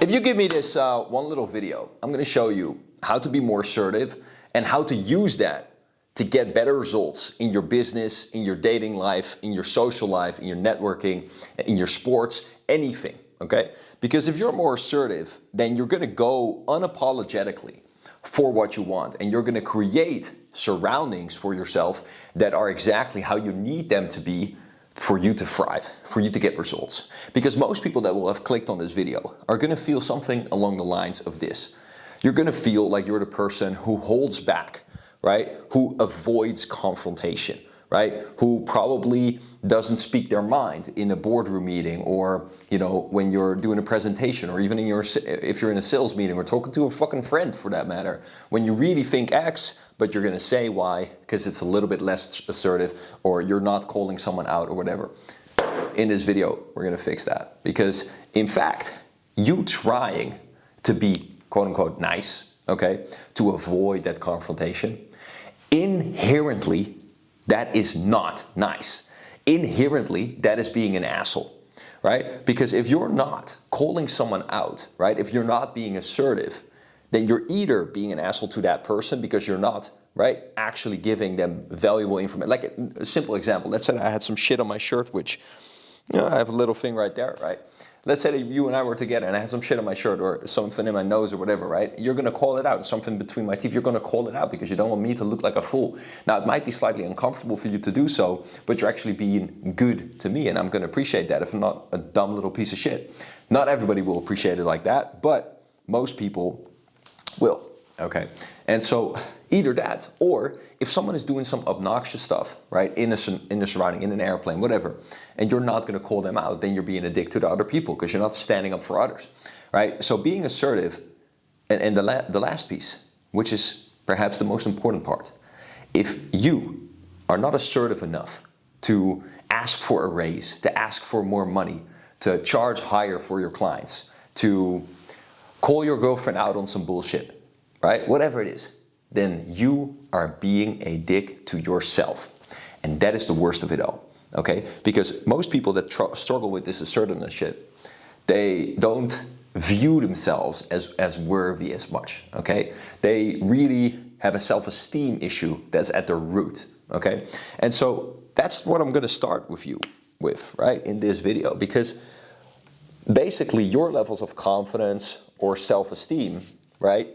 If you give me this one little video, I'm going to show you how to be more assertive and how to use that to get better results in your business, in your dating life, in your social life, in your networking, in your sports, anything, okay? Because if you're more assertive, then you're going to go unapologetically for what you want, and you're going to create surroundings for yourself that are exactly how you need them to be for you to thrive, for you to get results. Because most people that will have clicked on this video are going to feel something along the lines of this. You're going to feel like you're the person who holds back, right? Who avoids confrontation, right? Who probably doesn't speak their mind in a boardroom meeting, or when you're doing a presentation, or even if you're in a sales meeting or talking to a fucking friend for that matter, when you really think X, but you're going to say Y because it's a little bit less assertive, or you're not calling someone out or whatever. In this video, we're going to fix that, because in fact, you trying to be quote unquote nice, okay, to avoid that confrontation, inherently, that is not nice. Inherently, that is being an asshole, right? Because if you're not calling someone out, right, if you're not being assertive, then you're either being an asshole to that person because you're not, right, actually giving them valuable information. Like a simple example, let's say I had some shit on my shirt, which, I have a little thing right there, right? Let's say that you and I were together and I had some shit on my shirt or something in my nose or whatever, right? You're going to call it out, something between my teeth. You're going to call it out because you don't want me to look like a fool. Now, it might be slightly uncomfortable for you to do so, but you're actually being good to me, and I'm going to appreciate that if I'm not a dumb little piece of shit. Not everybody will appreciate it like that, but most people will, okay? And so either that, or if someone is doing some obnoxious stuff, right, in a surrounding, in an airplane, whatever, and you're not going to call them out, then you're being a dick to the other people because you're not standing up for others, right? So being assertive, and the last piece, which is perhaps the most important part, if you are not assertive enough to ask for a raise, to ask for more money, to charge higher for your clients, to call your girlfriend out on some bullshit, right? Whatever it is, then you are being a dick to yourself. And that is the worst of it all, okay? Because most people that struggle with this assertiveness shit, they don't view themselves as worthy as much, okay? They really have a self-esteem issue that's at their root, okay? And so that's what I'm gonna start with you with, right, in this video, because basically your levels of confidence or self-esteem, right,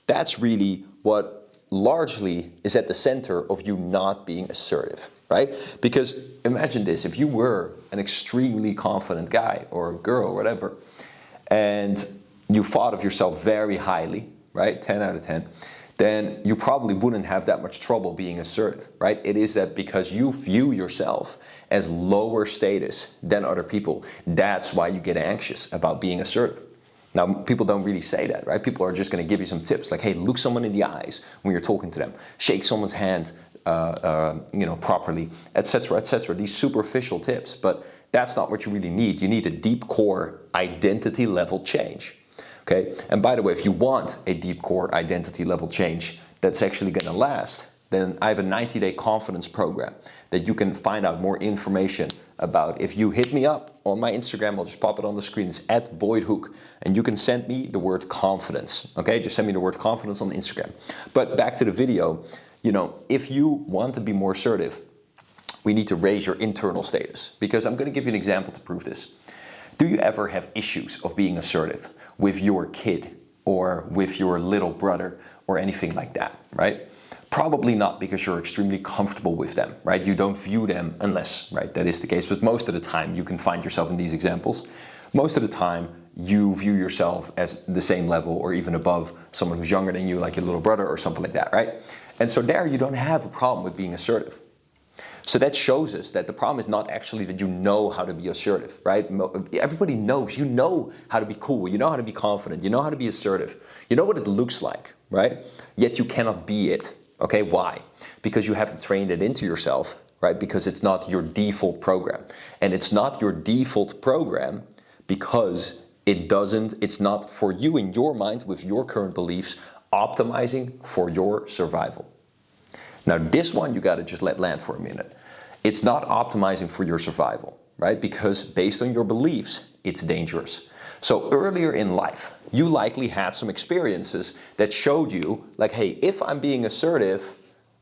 that's really what largely is at the center of you not being assertive, right? Because imagine this, if you were an extremely confident guy or girl or whatever, and you thought of yourself very highly, right, 10 out of 10, then you probably wouldn't have that much trouble being assertive, right? It is that because you view yourself as lower status than other people, that's why you get anxious about being assertive. Now, people don't really say that, right? People are just going to give you some tips like, hey, look someone in the eyes when you're talking to them, shake someone's hand, properly, etc., etc. These superficial tips, but that's not what you really need. You need a deep core identity level change, okay? And by the way, if you want a deep core identity level change that's actually going to last, then I have a 90-day confidence program that you can find out more information about. If you hit me up on my Instagram, I'll just pop it on the screen, it's @BoydHook, and you can send me the word confidence, okay? Just send me the word confidence on Instagram. But back to the video, if you want to be more assertive, we need to raise your internal status, because I'm gonna give you an example to prove this. Do you ever have issues of being assertive with your kid or with your little brother or anything like that, right? Probably not, because you're extremely comfortable with them, right? You don't view them unless, right, that is the case. But most of the time you can find yourself in these examples. Most of the time you view yourself as the same level or even above someone who's younger than you, like your little brother or something like that, right? And so there you don't have a problem with being assertive. So that shows us that the problem is not actually that you know how to be assertive, right? Everybody knows, you know how to be cool, you know how to be confident, you know how to be assertive, you know what it looks like, right? Yet you cannot be it. Okay, why? Because you haven't trained it into yourself, right? Because it's not your default program. And it's not your default program because it's not for you in your mind with your current beliefs optimizing for your survival. Now this one you gotta just let land for a minute. It's not optimizing for your survival, right? Because based on your beliefs, it's dangerous. So earlier in life, you likely had some experiences that showed you like, hey, if I'm being assertive,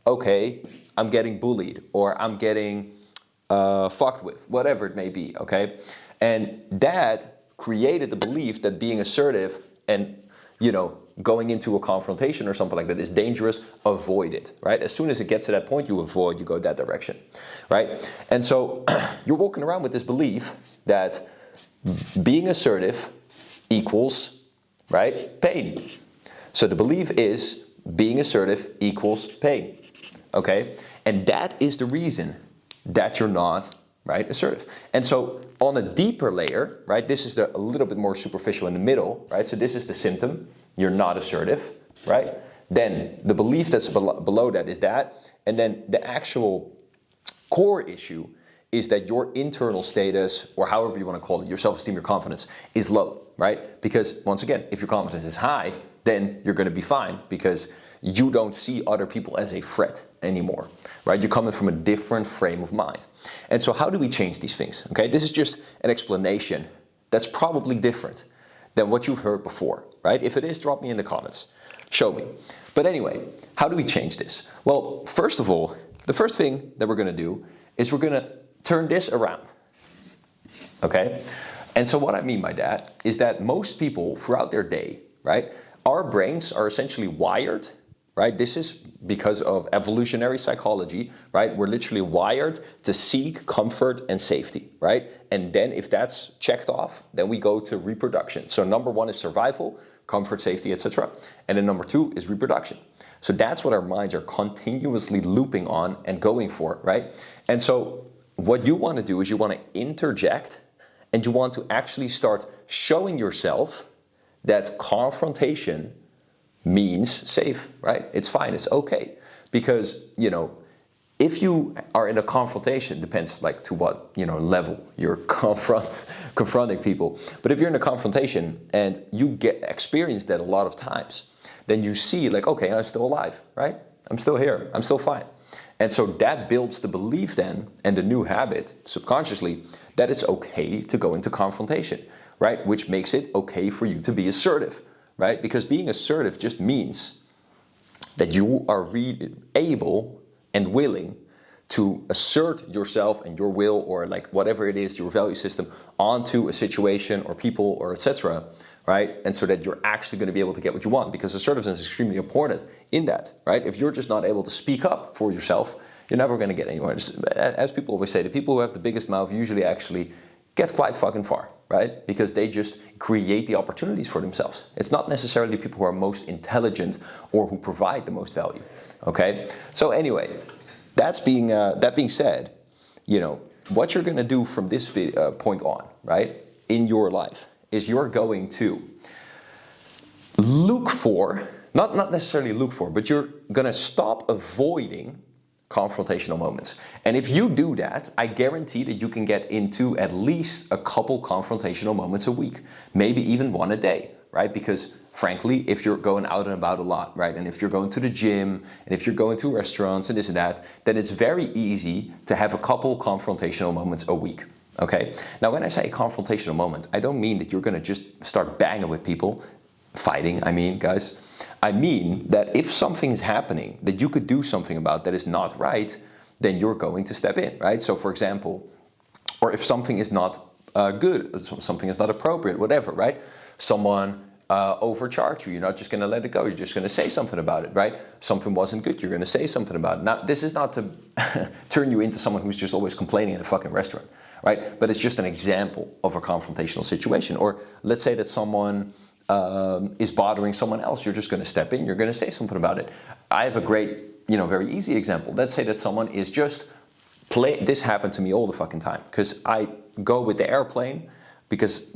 okay, I'm getting bullied or I'm getting fucked with, whatever it may be, okay? And that created the belief that being assertive and, going into a confrontation or something like that is dangerous. Avoid it, right? As soon as it gets to that point, you avoid, you go that direction, right? And so you're walking around with this belief that being assertive equals, right, pain. So the belief is being assertive equals pain, okay? And that is the reason that you're not, right, assertive. And so on a deeper layer, right, this is a little bit more superficial in the middle, right? So this is the symptom, you're not assertive, right? Then the belief that's below that is that, and then the actual core issue is that your internal status, or however you want to call it, your self-esteem, your confidence, is low, right? Because once again, if your confidence is high, then you're going to be fine because you don't see other people as a threat anymore, right? You're coming from a different frame of mind. And so how do we change these things? Okay, this is just an explanation that's probably different than what you've heard before, right? If it is, drop me in the comments, show me. But anyway, how do we change this? Well, first of all, the first thing that we're going to do is we're going to turn this around, okay? And so what I mean by that is that most people throughout their day, right, our brains are essentially wired, right? This is because of evolutionary psychology, right? We're literally wired to seek comfort and safety, right? And then if that's checked off, then we go to reproduction. So number one is survival, comfort, safety, etc. And then number two is reproduction. So that's what our minds are continuously looping on and going for, right? And so what you want to do is you want to interject and you want to actually start showing yourself that confrontation means safe, right? It's fine, it's okay. Because, if you are in a confrontation, depends like to what, level you're confronting people. But if you're in a confrontation and you experience that a lot of times, then you see like, okay, I'm still alive, right? I'm still here, I'm still fine. And so that builds the belief then, and the new habit, subconsciously, that it's okay to go into confrontation, right? Which makes it okay for you to be assertive, right? Because being assertive just means that you are able and willing to assert yourself and your will, or like whatever it is, your value system, onto a situation or people or etc., right? And so that you're actually going to be able to get what you want, because assertiveness is extremely important in that, right? If you're just not able to speak up for yourself, you're never going to get anywhere. As people always say, the people who have the biggest mouth usually actually get quite fucking far, right? Because they just create the opportunities for themselves. It's not necessarily people who are most intelligent or who provide the most value, okay? So anyway, that being said, what you're going to do from this point on, right, in your life, is you're going to look for, not necessarily look for, but you're going to stop avoiding confrontational moments. And if you do that, I guarantee that you can get into at least a couple confrontational moments a week, maybe even one a day, right? Because frankly, if you're going out and about a lot, right, and if you're going to the gym, and if you're going to restaurants and this and that, then it's very easy to have a couple confrontational moments a week. Okay. Now, when I say a confrontational moment, I don't mean that you're going to just start banging with people, fighting. I mean, guys, I mean that if something is happening that you could do something about that is not right, then you're going to step in, right? So, for example, or if something is not good, something is not appropriate, whatever, right? Someone overcharged you, you're not just going to let it go, you're just going to say something about it, right? Something wasn't good, you're going to say something about it. Now, this is not to turn you into someone who's just always complaining in a fucking restaurant, right? But it's just an example of a confrontational situation. Or let's say that someone is bothering someone else, you're just going to step in, you're going to say something about it. I have a great, very easy example. Let's say that someone is just this happened to me all the fucking time, because I go with the airplane because,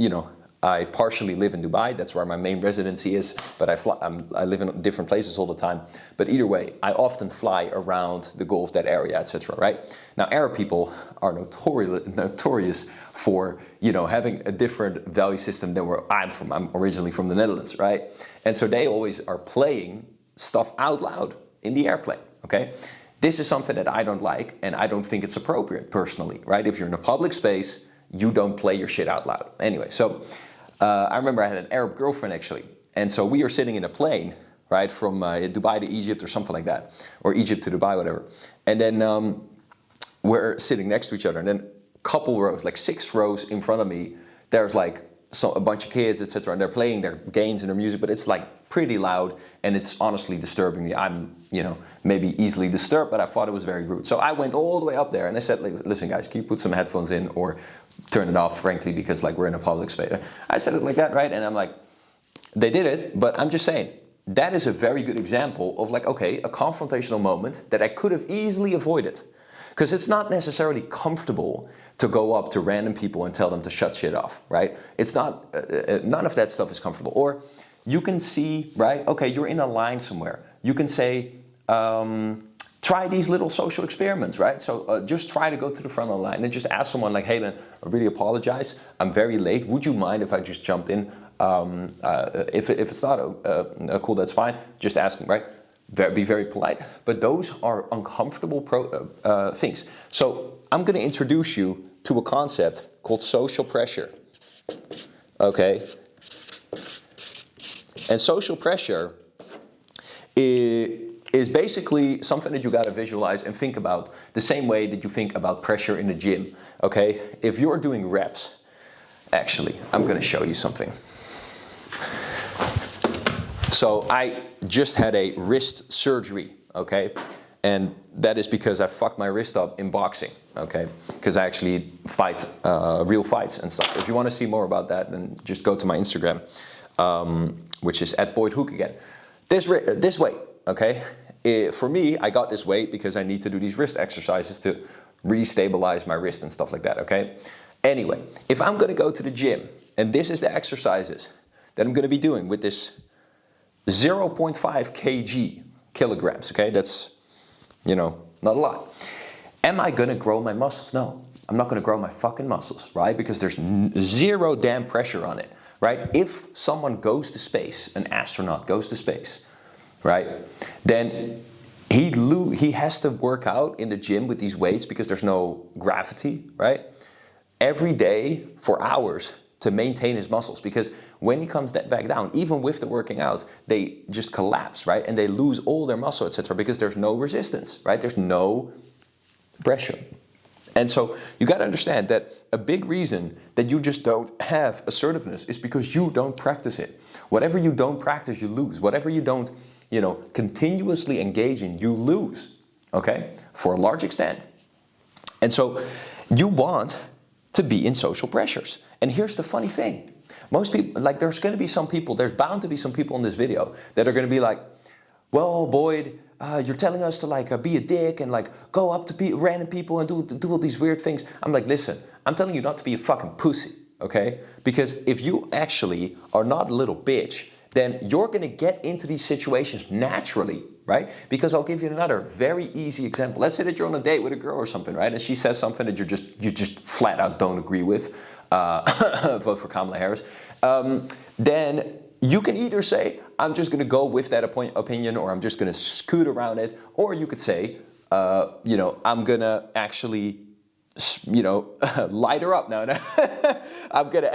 I partially live in Dubai, that's where my main residency is, but I live in different places all the time. But either way, I often fly around the Gulf, that area, etc., right? Now, Arab people are notorious for, having a different value system than where I'm from. I'm originally from the Netherlands, right? And so they always are playing stuff out loud in the airplane, okay? This is something that I don't like, and I don't think it's appropriate personally, right? If you're in a public space, you don't play your shit out loud. Anyway, so I remember I had an Arab girlfriend actually. And so we are sitting in a plane, right, from Dubai to Egypt or something like that, or Egypt to Dubai, whatever. And then we're sitting next to each other, and then a couple rows, like 6 rows in front of me, there's like a bunch of kids, etc., and they're playing their games and their music, but it's like pretty loud, and it's honestly disturbing me. I'm, maybe easily disturbed, but I thought it was very rude. So I went all the way up there, and I said, like, listen guys, can you put some headphones in or turn it off, frankly, because like we're in a public space. I said it like that, right? And I'm like, they did it, but I'm just saying, that is a very good example of like, okay, a confrontational moment that I could have easily avoided. Because it's not necessarily comfortable to go up to random people and tell them to shut shit off, right? It's not, none of that stuff is comfortable. Or you can see, right, okay, you're in a line somewhere. You can say, try these little social experiments, right? So just try to go to the front of the line and just ask someone like, hey man, I really apologize. I'm very late. Would you mind if I just jumped in? If it's not cool, that's fine. Just ask them, right? Be very polite. But those are uncomfortable things. So I'm going to introduce you to a concept called social pressure. Okay? And social pressure is basically something that you got to visualize and think about the same way that you think about pressure in the gym. Okay? If you're doing reps, actually, I'm going to show you something. So I just had a wrist surgery, okay? And that is because I fucked my wrist up in boxing, okay? Because I actually fight real fights and stuff. If you want to see more about that, then just go to my Instagram, which is @BoydHoek again. This weight, okay? For me, I got this weight because I need to do these wrist exercises to re-stabilize my wrist and stuff like that, okay? Anyway, if I'm going to go to the gym, and this is the exercises that I'm going to be doing with this 0.5 kilograms, okay? That's, not a lot. Am I gonna grow my muscles? No, I'm not gonna grow my fucking muscles, right? Because there's zero damn pressure on it, right? If someone goes to space, an astronaut goes to space, right? Then he has to work out in the gym with these weights because there's no gravity, right? Every day for hours to maintain his muscles, because when he comes back down, even with the working out, they just collapse, right? And they lose all their muscle, etc., because there's no resistance, right? There's no pressure. And so you got to understand that a big reason that you just don't have assertiveness is because you don't practice it. Whatever you don't practice, you lose. Whatever you don't, continuously engage in, you lose, okay? For a large extent. And so you want to be in social pressures. And here's the funny thing. Most people, like there's bound to be some people in this video that are going to be like, well, Boyd, you're telling us to like be a dick and like go up to random people and do all these weird things. I'm like, listen, I'm telling you not to be a fucking pussy, okay? Because if you actually are not a little bitch, then you're going to get into these situations naturally, right? Because I'll give you another very easy example. Let's say that you're on a date with a girl or something, right? And she says something that you just flat out don't agree with. Vote for Kamala Harris. Then you can either say, I'm just going to go with that opinion, or I'm just going to scoot around it. Or you could say, I'm going to actually, light her up. No, I'm going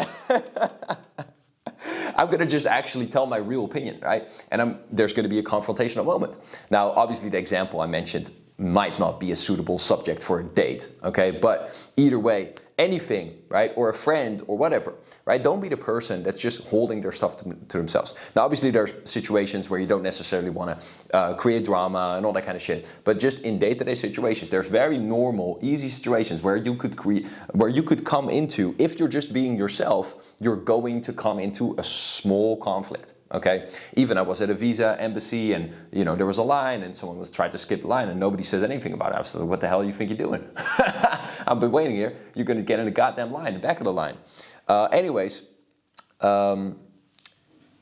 to just actually tell my real opinion, right? And there's going to be a confrontational moment. Now, obviously, the example I mentioned might not be a suitable subject for a date, okay? But either way, anything, right? Or a friend or whatever, right? Don't be the person that's just holding their stuff to themselves. Now, obviously, there's situations where you don't necessarily want to create drama and all that kind of shit. But just in day-to-day situations, there's very normal, easy situations where you could come into, if you're just being yourself, you're going to come into a small conflict. Okay, even I was at a visa embassy and there was a line and someone was trying to skip the line and nobody says anything about it. I was like, what the hell do you think you're doing? I've been waiting here. You're going to get in the goddamn line, the back of the line.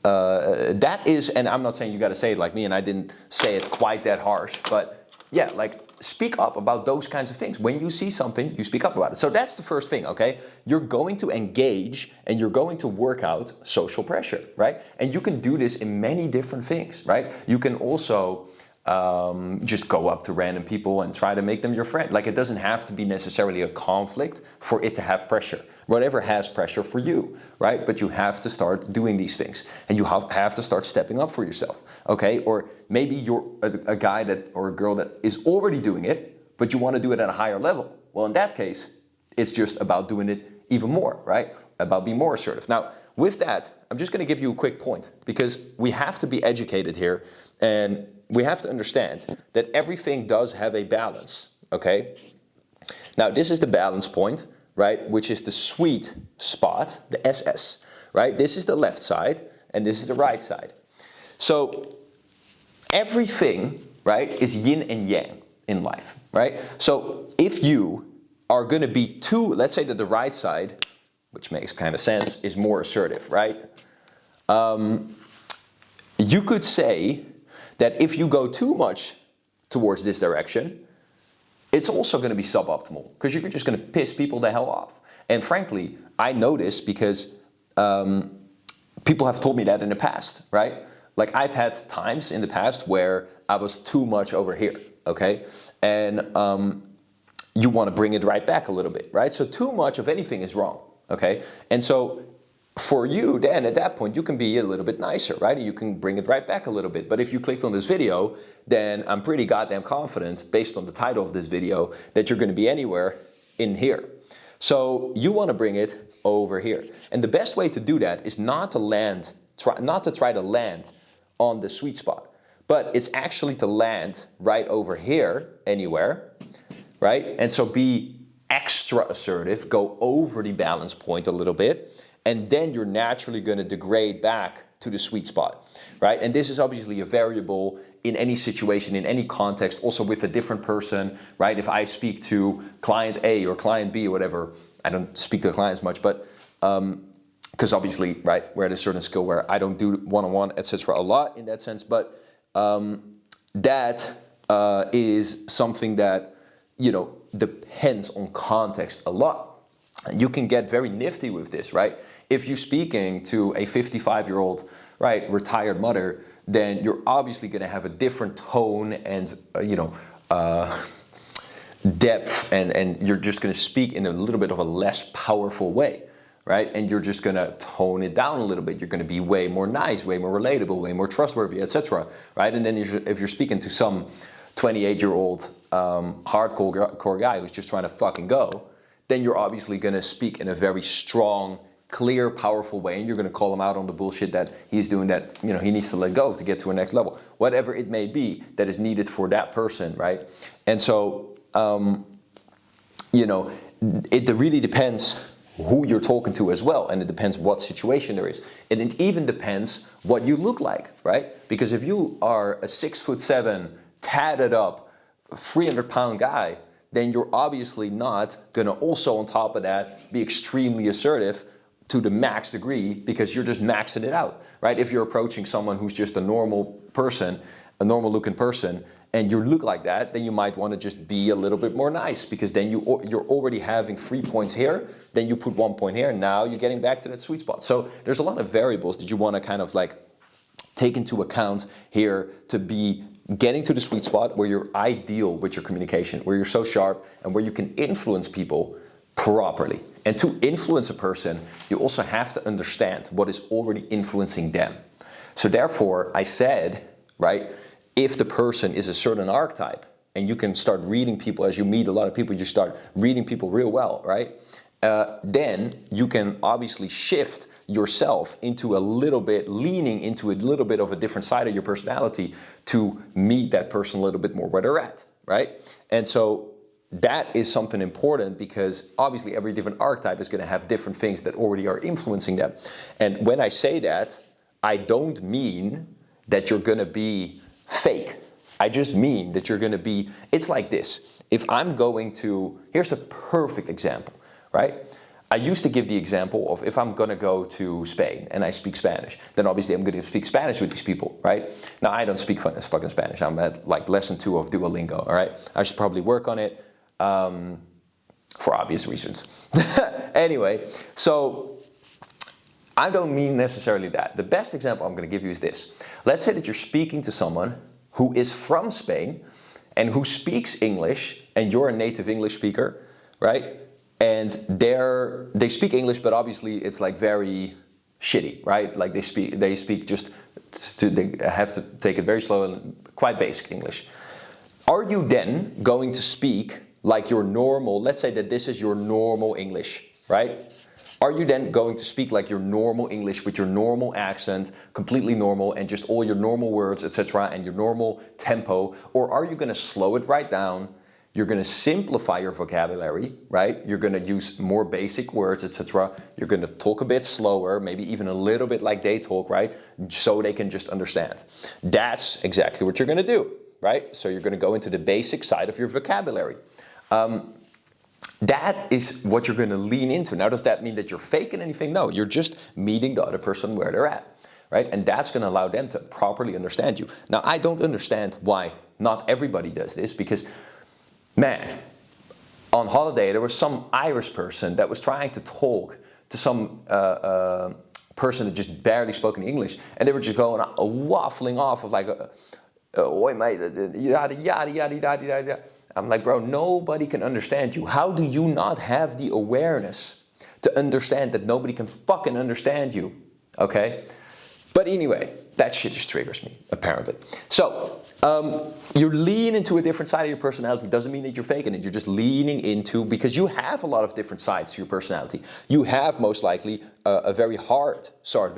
That is, and I'm not saying you got to say it like me, and I didn't say it quite that harsh, but yeah, like speak up about those kinds of things. When you see something, you speak up about it. So that's the first thing, okay? You're going to engage and you're going to work out social pressure, right? And you can do this in many different things, right? You can also just go up to random people and try to make them your friend. Like, it doesn't have to be necessarily a conflict for it to have pressure. Whatever has pressure for you, right? But you have to start doing these things, and you have to start stepping up for yourself, okay? Or maybe you're a guy that or a girl that is already doing it, but you want to do it at a higher level. Well, in that case, it's just about doing it even more, right? About being more assertive. Now, with that, I'm just going to give you a quick point, because we have to be educated here, and we have to understand that everything does have a balance, okay? Now, this is the balance point, right? Which is the sweet spot, the SS, right? This is the left side, and this is the right side. So everything, right, is yin and yang in life, right? So if you are going to be too, let's say that the right side, which makes kind of sense, is more assertive, right? You could say that if you go too much towards this direction, it's also going to be suboptimal, because you're just going to piss people the hell off. And frankly, I know this because people have told me that in the past, right? Like, I've had times in the past where I was too much over here, okay? And you want to bring it right back a little bit, right? So too much of anything is wrong, okay? And so for you, then at that point, you can be a little bit nicer, right? You can bring it right back a little bit. But if you clicked on this video, then I'm pretty goddamn confident, based on the title of this video, that you're going to be anywhere in here. So you want to bring it over here. And the best way to do that is not to try to land on the sweet spot, but it's actually to land right over here anywhere, right? And so be extra assertive, go over the balance point a little bit, and then you're naturally going to degrade back to the sweet spot, right? And this is obviously a variable in any situation, in any context, also with a different person, right? If I speak to client A or client B or whatever, I don't speak to the clients much, but because obviously, right, we're at a certain skill where I don't do one-on-one, etc. a lot in that sense, but that is something that, you know, depends on context a lot. You can get very nifty with this, right? If you're speaking to a 55-year-old, right, retired mother, then you're obviously going to have a different tone and, depth, and you're just going to speak in a little bit of a less powerful way, right? And you're just going to tone it down a little bit. You're going to be way more nice, way more relatable, way more trustworthy, etc., right? And then if you're speaking to some 28-year-old hardcore guy who's just trying to fucking go, then you're obviously going to speak in a very strong, clear, powerful way, and you're going to call him out on the bullshit that he's doing, that, you know, he needs to let go to get to a next level, whatever it may be that is needed for that person, right? And so, it really depends who you're talking to as well, and it depends what situation there is, and it even depends what you look like, right? Because if you are a 6'7", tatted up, 300-pound guy, then you're obviously not gonna also on top of that be extremely assertive to the max degree, because you're just maxing it out, right? If you're approaching someone who's just a normal person, a normal looking person, and you look like that, then you might want to just be a little bit more nice, because then you're already having 3 points here, then you put 1 point here, and now you're getting back to that sweet spot. So there's a lot of variables that you want to kind of like take into account here to be getting to the sweet spot where you're ideal with your communication, where you're so sharp and where you can influence people properly. And to influence a person, you also have to understand what is already influencing them. So therefore, I said, right, if the person is a certain archetype, and you can start reading people as you meet a lot of people, you start reading people real well, right? Then you can obviously shift yourself into a little bit, leaning into a little bit of a different side of your personality to meet that person a little bit more where they're at, right? And so that is something important, because obviously every different archetype is going to have different things that already are influencing them. And when I say that, I don't mean that you're going to be fake. I just mean that you're going to be, it's like this. If I'm going to, here's the perfect example, right? I used to give the example of if I'm going to go to Spain and I speak Spanish, then obviously I'm going to speak Spanish with these people, right? Now, I don't speak fucking Spanish. I'm at like lesson 2 of Duolingo, all right? I should probably work on it for obvious reasons. Anyway, so I don't mean necessarily that. The best example I'm going to give you is this. Let's say that you're speaking to someone who is from Spain and who speaks English, and you're a native English speaker, right? And they speak English, but obviously it's like very shitty, right? Like they speak just, they have to take it very slow and quite basic English. Are you then going to speak like your normal, let's say that this is your normal English, right? Are you then going to speak like your normal English with your normal accent, completely normal, and just all your normal words, etc., and your normal tempo? Or are you going to slow it right down? You're going to simplify your vocabulary, right? You're going to use more basic words, etc. You're going to talk a bit slower, maybe even a little bit like they talk, right? So they can just understand. That's exactly what you're going to do, right? So you're going to go into the basic side of your vocabulary. That is what you're going to lean into. Now, does that mean that you're faking anything? No, you're just meeting the other person where they're at, right? And that's going to allow them to properly understand you. Now, I don't understand why not everybody does this, because, man, on holiday, there was some Irish person that was trying to talk to some person that just barely spoke in English, and they were just going waffling off of like, oi mate, yada, yada, yada, yada, yada. I'm like, bro, nobody can understand you. How do you not have the awareness to understand that nobody can fucking understand you? Okay? But anyway, that shit just triggers me, apparently. So, you lean into a different side of your personality. Doesn't mean that you're faking it. You're just leaning into, because you have a lot of different sides to your personality. You have most likely a very hard side,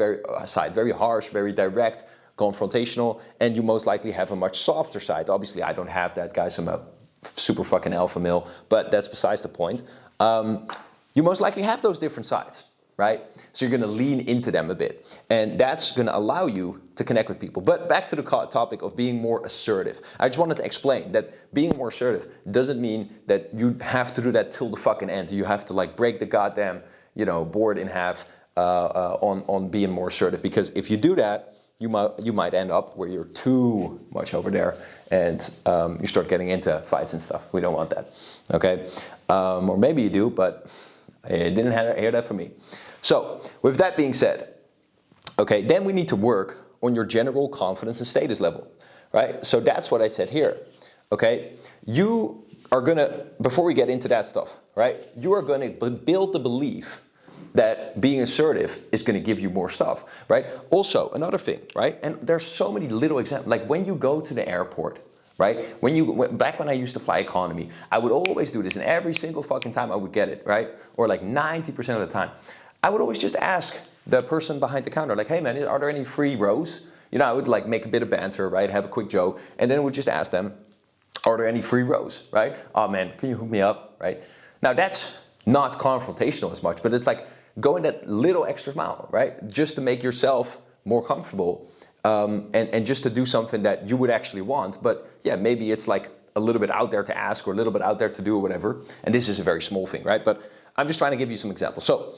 very harsh, very direct, confrontational, and you most likely have a much softer side. Obviously, I don't have that, guys. I'm a super fucking alpha male, but that's besides the point. You most likely have those different sides, right? So you're gonna lean into them a bit, and that's gonna allow you to connect with people. But back to the topic of being more assertive. I just wanted to explain that being more assertive doesn't mean that you have to do that till the fucking end. You have to like break the goddamn, board in half on being more assertive, because if you do that, you might end up where you're too much over there and you start getting into fights and stuff. We don't want that, okay? Or maybe you do, but I didn't hear that from me. So, with that being said, okay, then we need to work on your general confidence and status level, right? So that's what I said here, okay? You are gonna, before we get into that stuff, right? You are gonna build the belief that being assertive is going to give you more stuff, right? Also, another thing, right? And there's so many little examples. Like when you go to the airport, right? Back when I used to fly economy, I would always do this, and every single fucking time I would get it, right? Or like 90% of the time, I would always just ask the person behind the counter, like, hey man, are there any free rows? I would like make a bit of banter, right? Have a quick joke, and then I would just ask them, are there any free rows, right? Oh man, can you hook me up, right? Now that's not confrontational as much, but it's like, going that little extra mile, right? Just to make yourself more comfortable and just to do something that you would actually want. But yeah, maybe it's like a little bit out there to ask or a little bit out there to do or whatever. And this is a very small thing, right? But I'm just trying to give you some examples. So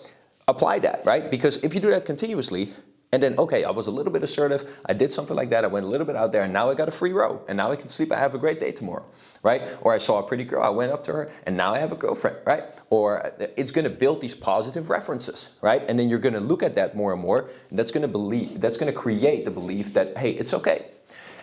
apply that, right? Because if you do that continuously, and then, okay, I was a little bit assertive, I did something like that, I went a little bit out there, and now I got a free row, and now I can sleep, I have a great day tomorrow, right? Or I saw a pretty girl, I went up to her, and now I have a girlfriend, right? Or it's gonna build these positive references, right? And then you're gonna look at that more and more, and that's gonna create the belief that, hey, it's okay.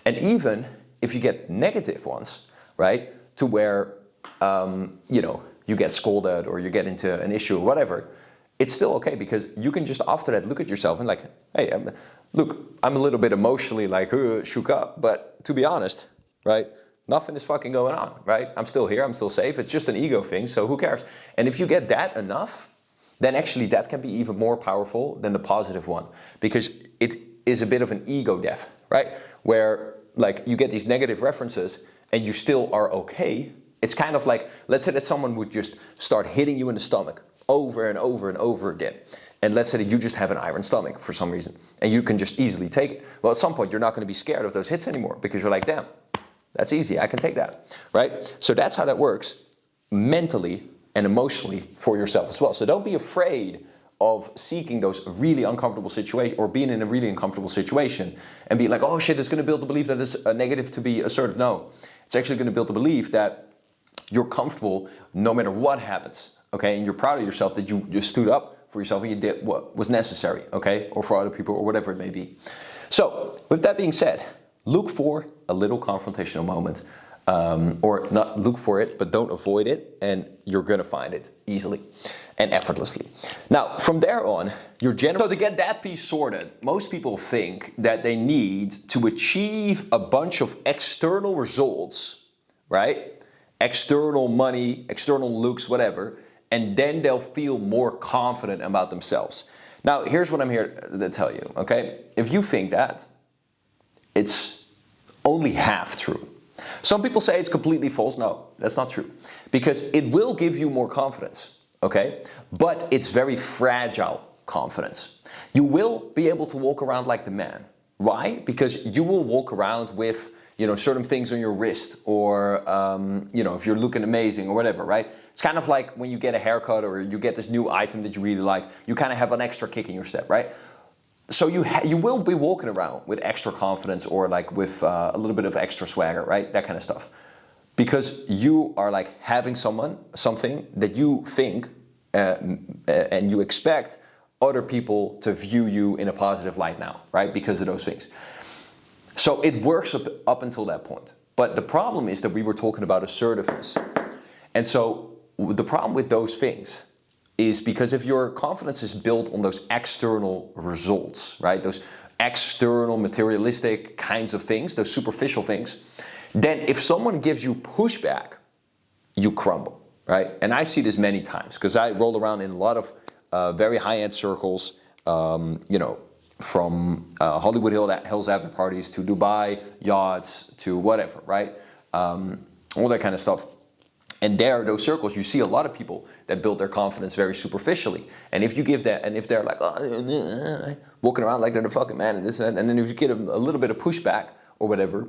And even if you get negative ones, right, to where, you get scolded or you get into an issue or whatever, it's still okay, because you can just after that look at yourself and like, hey, I'm a little bit emotionally like shook up, but to be honest, right, nothing is fucking going on, right? I'm still here, I'm still safe. It's just an ego thing, so who cares? And if you get that enough, then actually that can be even more powerful than the positive one, because it is a bit of an ego death, right? Where like you get these negative references and you still are okay. It's kind of like, let's say that someone would just start hitting you in the stomach over and over and over again. And let's say that you just have an iron stomach for some reason, and you can just easily take it. Well, at some point, you're not going to be scared of those hits anymore, because you're like, damn, that's easy, I can take that, right? So that's how that works mentally and emotionally for yourself as well. So don't be afraid of seeking those really uncomfortable situations, or being in a really uncomfortable situation and be like, oh shit, it's going to build the belief that it's a negative to be assertive. No, it's actually going to build the belief that you're comfortable no matter what happens. Okay, and you're proud of yourself that you just stood up for yourself and you did what was necessary, okay, or for other people or whatever it may be. So, with that being said, look for a little confrontational moment, or not look for it, but don't avoid it, and you're gonna find it easily and effortlessly. Now, from there on, so to get that piece sorted, most people think that they need to achieve a bunch of external results, right? External money, external looks, whatever, and then they'll feel more confident about themselves. Now, here's what I'm here to tell you, okay? If you think that, it's only half true. Some people say it's completely false. No, that's not true. Because it will give you more confidence, okay? But it's very fragile confidence. You will be able to walk around like the man. Why? Because you will walk around with, certain things on your wrist, or, if you're looking amazing or whatever, right? It's kind of like when you get a haircut or you get this new item that you really like, you kind of have an extra kick in your step, right? So you will be walking around with extra confidence, or like with a little bit of extra swagger, right? That kind of stuff. Because you are like having something that you think and you expect other people to view you in a positive light now, right? Because of those things. So it works up until that point. But the problem is that we were talking about assertiveness. And so the problem with those things is because if your confidence is built on those external results, right? Those external materialistic kinds of things, those superficial things, then if someone gives you pushback, you crumble, right? And I see this many times because I roll around in a lot of very high-end circles, from Hollywood Hills after parties to Dubai yachts to whatever, right? All that kind of stuff. And there, those circles, you see a lot of people that build their confidence very superficially. And if you give that, and if they're like, walking around like they're the fucking man and this and that, and then if you give them a little bit of pushback or whatever,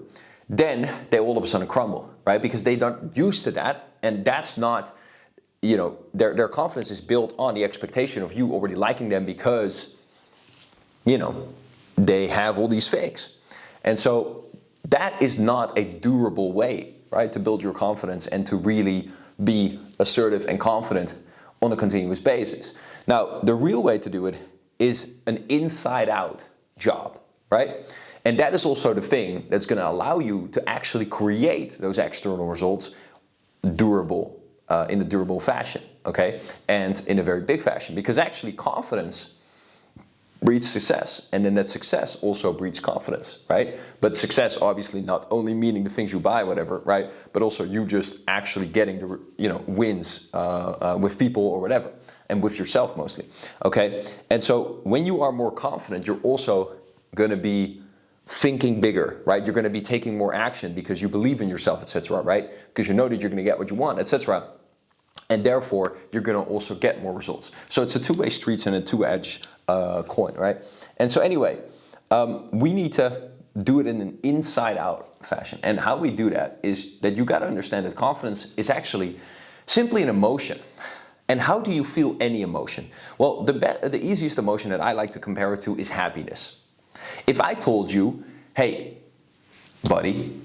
then they all of a sudden crumble, right? Because they aren't used to that, and that's not, their confidence is built on the expectation of you already liking them because, they have all these fakes. And so that is not a durable way, right, to build your confidence and to really be assertive and confident on a continuous basis. Now, the real way to do it is an inside-out job, right? And that is also the thing that's going to allow you to actually create those external results durable, in a durable fashion, okay? And in a very big fashion, because actually confidence breeds success, and then that success also breeds confidence, right? But success obviously not only meaning the things you buy, whatever, right? But also you just actually getting the wins with people or whatever, and with yourself mostly, okay? And so when you are more confident, you're also going to be thinking bigger, right? You're going to be taking more action because you believe in yourself, etc., right? Because you know that you're going to get what you want, etc. And therefore, you're going to also get more results. So it's a two-way street and a two-edged coin, right? And so anyway, we need to do it in an inside-out fashion. And how we do that is that you got to understand that confidence is actually simply an emotion. And how do you feel any emotion? Well, the easiest emotion that I like to compare it to is happiness. If I told you, hey, buddy,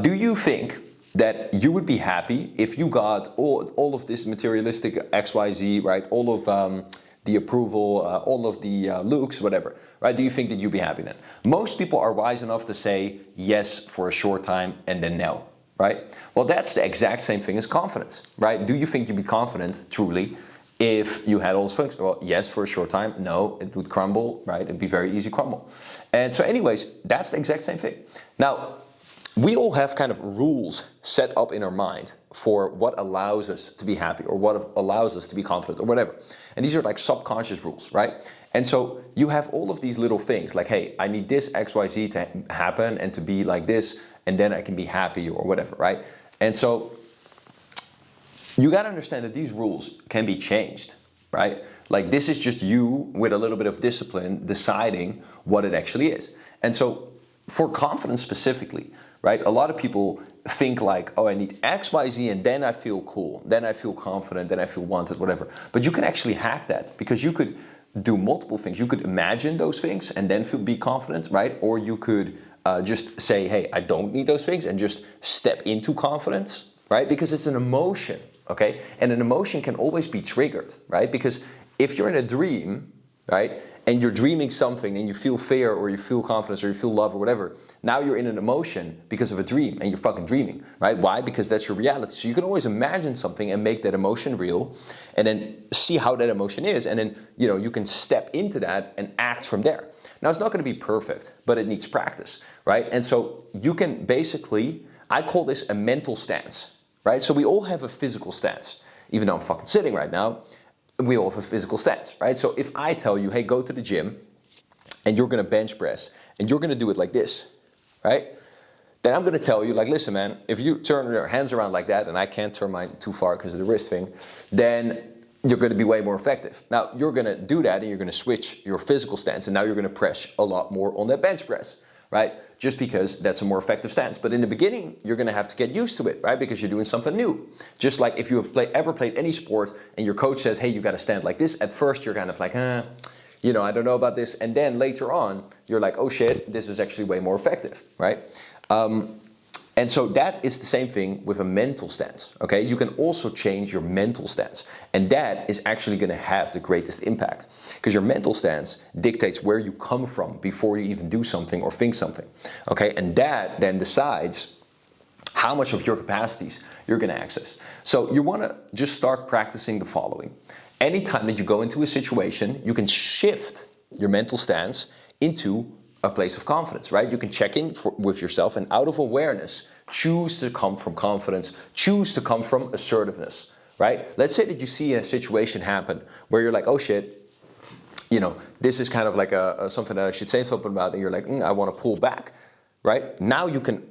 do you think that you would be happy if you got all of this materialistic XYZ, right? All of the approval, all of the looks, whatever, right? Do you think that you'd be happy then? Most people are wise enough to say yes for a short time and then no, right? Well, that's the exact same thing as confidence, right? Do you think you'd be confident, truly, if you had all those things? Well, yes, for a short time. No, it would crumble, right? It'd be very easy crumble. And so anyways, that's the exact same thing. Now, we all have kind of rules set up in our mind for what allows us to be happy or what allows us to be confident or whatever. And these are like subconscious rules, right? And so you have all of these little things like, hey, I need this XYZ to happen and to be like this, and then I can be happy or whatever, right? And so you got to understand that these rules can be changed, right? Like this is just you with a little bit of discipline deciding what it actually is. And so for confidence specifically, right? A lot of people think like, oh, I need X, Y, Z, and then I feel cool, then I feel confident, then I feel wanted, whatever. But you can actually hack that because you could do multiple things. You could imagine those things and then be confident, right? Or you could just say, hey, I don't need those things and just step into confidence, right? Because it's an emotion, okay? And an emotion can always be triggered, right? Because if you're in a dream, right, and you're dreaming something and you feel fear or you feel confidence or you feel love or whatever, now you're in an emotion because of a dream and you're fucking dreaming, right? Why? Because that's your reality. So you can always imagine something and make that emotion real and then see how that emotion is, and then you can step into that and act from there. Now it's not going to be perfect, but it needs practice, right? And so you can basically, I call this a mental stance, right? So we all have a physical stance. Even though I'm fucking sitting right now, we all have a physical stance, right? So if I tell you, hey, go to the gym and you're gonna bench press and you're gonna do it like this, right? Then I'm gonna tell you, like, listen, man, if you turn your hands around like that, and I can't turn mine too far because of the wrist thing, then you're gonna be way more effective. Now, you're gonna do that and you're gonna switch your physical stance, and now you're gonna press a lot more on that bench press, right? Just because that's a more effective stance. But in the beginning, you're gonna have to get used to it, right? Because you're doing something new. Just like if you have ever played any sport and your coach says, hey, you gotta stand like this, at first you're kind of like, I don't know about this. And then later on, you're like, oh shit, this is actually way more effective, right? And so that is the same thing with a mental stance, okay? You can also change your mental stance, and that is actually gonna have the greatest impact, because your mental stance dictates where you come from before you even do something or think something, okay? And that then decides how much of your capacities you're gonna access. So you wanna just start practicing the following. Anytime that you go into a situation, you can shift your mental stance into a place of confidence, right? You can check in with yourself, and out of awareness, choose to come from confidence, choose to come from assertiveness, right? Let's say that you see a situation happen where you're like, oh shit, this is kind of like something that I should say something about, and you're like, I want to pull back, right? Now you can,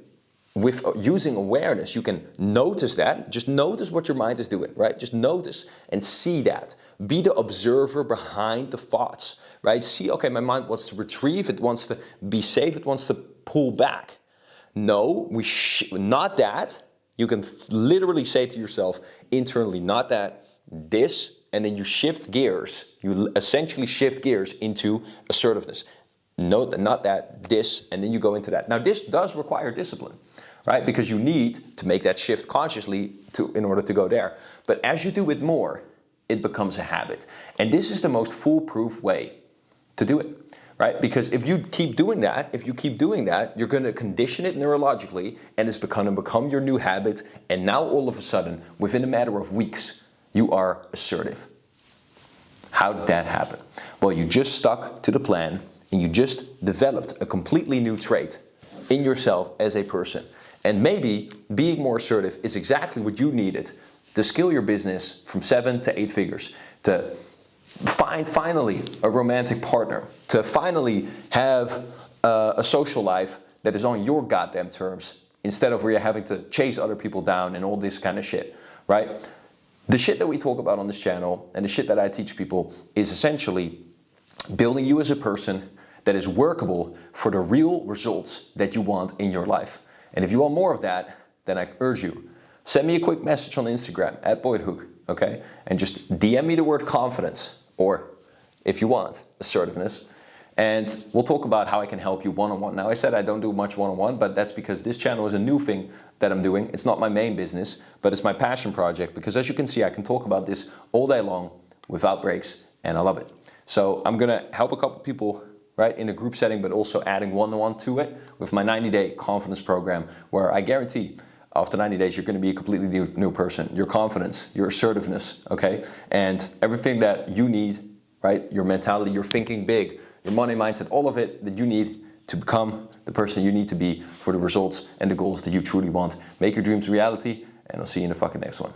with using awareness, you can notice that. Just notice what your mind is doing, right? Just notice and see that. Be the observer behind the thoughts, right? See, okay, my mind wants to retrieve, it wants to be safe, it wants to pull back. No, not that. You can literally say to yourself internally, not that, this, and then you shift gears. You essentially shift gears into assertiveness. No, not that, this, and then you go into that. Now, this does require discipline, right? Because you need to make that shift consciously in order to go there. But as you do it more, it becomes a habit. And this is the most foolproof way to do it, right? Because if you keep doing that, you're gonna condition it neurologically, and it's gonna become your new habit. And now all of a sudden, within a matter of weeks, you are assertive. How did that happen? Well, you just stuck to the plan, and you just developed a completely new trait in yourself as a person. And maybe being more assertive is exactly what you needed to scale your business from 7 to 8 figures, to find finally a romantic partner, to finally have a social life that is on your goddamn terms, instead of where you're having to chase other people down and all this kind of shit, right? The shit that we talk about on this channel and the shit that I teach people is essentially building you as a person that is workable for the real results that you want in your life. And if you want more of that, then I urge you, send me a quick message on Instagram @BoydHook, okay? And just DM me the word confidence, or if you want, assertiveness. And we'll talk about how I can help you one-on-one. Now, I said I don't do much one-on-one, but that's because this channel is a new thing that I'm doing. It's not my main business, but it's my passion project, because as you can see, I can talk about this all day long without breaks, and I love it. So I'm gonna help a couple people, right, in a group setting, but also adding one-on-one to it with my 90-day confidence program, where I guarantee after 90 days, you're gonna be a completely new person. Your confidence, your assertiveness, okay? And everything that you need, right? Your mentality, your thinking big, your money mindset, all of it that you need to become the person you need to be for the results and the goals that you truly want. Make your dreams a reality, and I'll see you in the fucking next one.